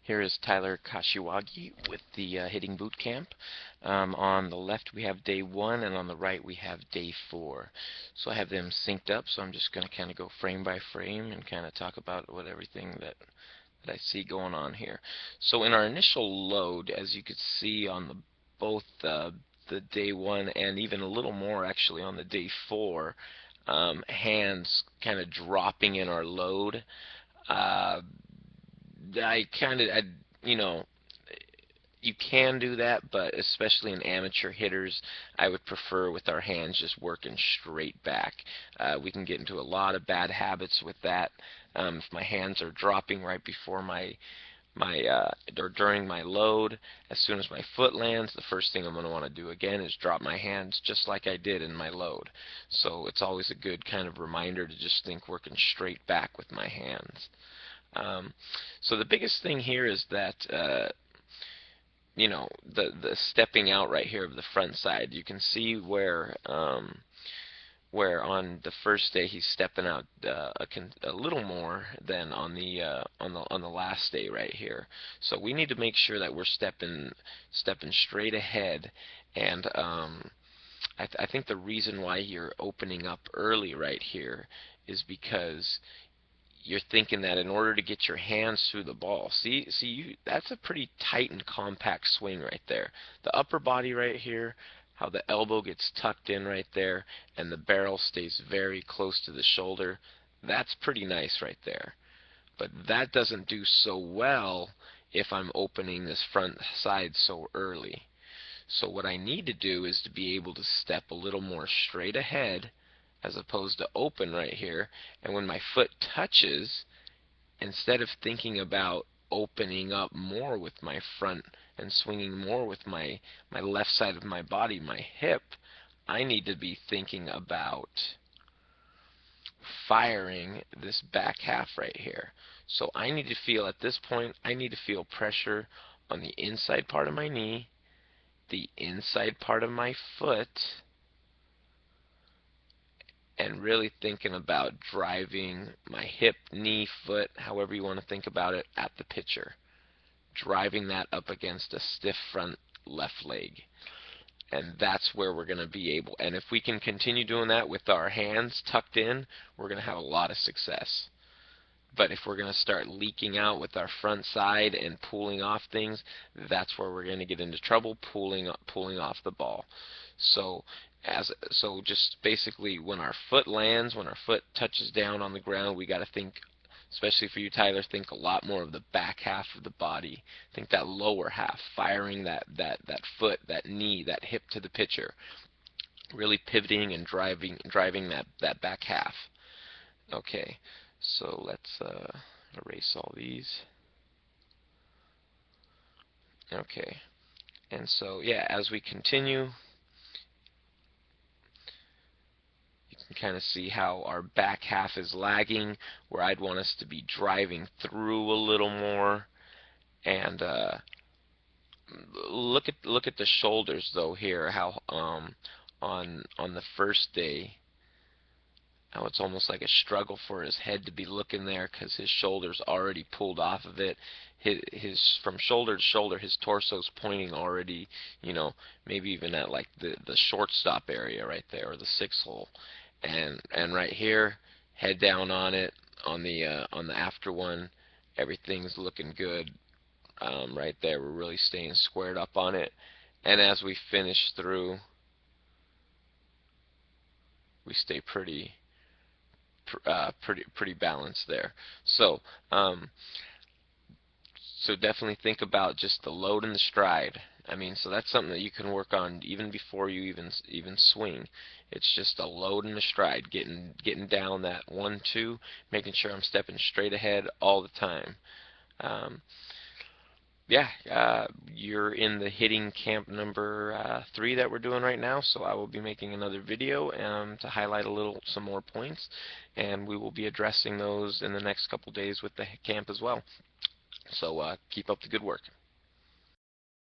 Here is Tyler Kashiwagi with the Hitting Bootcamp. On the left we have day 1 and on the right we have day 4. So I have them synced up, so I'm just going to kind of go frame by frame and kind of talk about everything that I see going on here. So in our initial load, as you could see on both the day 1 and even a little more actually on the day 4, hands kind of dropping in our load. You know, you can do that, but especially in amateur hitters, I would prefer with our hands just working straight back. We can get into a lot of bad habits with that. If my hands are dropping right before or during my load, as soon as my foot lands, the first thing I'm going to want to do again is drop my hands just like I did in my load. So it's always a good kind of reminder to just think working straight back with my hands. So the biggest thing here is that the stepping out right here of the front side. You can see where on the first day he's stepping out a little more than on the last day right here. So we need to make sure that we're stepping straight ahead. And I think the reason why you're opening up early right here is because you're thinking that in order to get your hands through the ball, that's a pretty tight and compact swing right there. The upper body right here, how the elbow gets tucked in right there, and the barrel stays very close to the shoulder, that's pretty nice right there. But that doesn't do so well if I'm opening this front side so early. So what I need to do is to be able to step a little more straight ahead as opposed to open right here, and when my foot touches, instead of thinking about opening up more with my front and swinging more with my left side of my body, my hip, I need to be thinking about firing this back half right here. So I need to feel, at this point, I need to feel pressure on the inside part of my knee, the inside part of my foot, and really thinking about driving my hip, knee, foot, however you want to think about it, at the pitcher. Driving that up against a stiff front left leg. And that's where we're going to be able, and if we can continue doing that with our hands tucked in, we're going to have a lot of success. But if we're going to start leaking out with our front side and pulling off things, that's where we're going to get into trouble, pulling off the ball. So just basically when our foot lands, when our foot touches down on the ground, we got to think, especially for you, Tyler, think a lot more of the back half of the body. Think that lower half, firing that foot, that knee, that hip to the pitcher, really pivoting and driving that back half. Okay, so let's erase all these. Okay, and so yeah, as we continue, kind of see how our back half is lagging, where I'd want us to be driving through a little more. And look at the shoulders though here, how on the first day, how it's almost like a struggle for his head to be looking there because his shoulder's already pulled off of it. From shoulder to shoulder, his torso's pointing already, maybe even at like the shortstop area right there, or the 6 hole. And right here, head down on it, on the after one, everything's looking good. Right there, we're really staying squared up on it. And as we finish through, we stay pretty balanced there. So definitely think about just the load and the stride. So that's something that you can work on even before you even swing. It's just a load and a stride, getting down that 1-2, making sure I'm stepping straight ahead all the time. You're in the hitting camp number 3 that we're doing right now, so I will be making another video to highlight some more points, and we will be addressing those in the next couple days with the camp as well. So keep up the good work.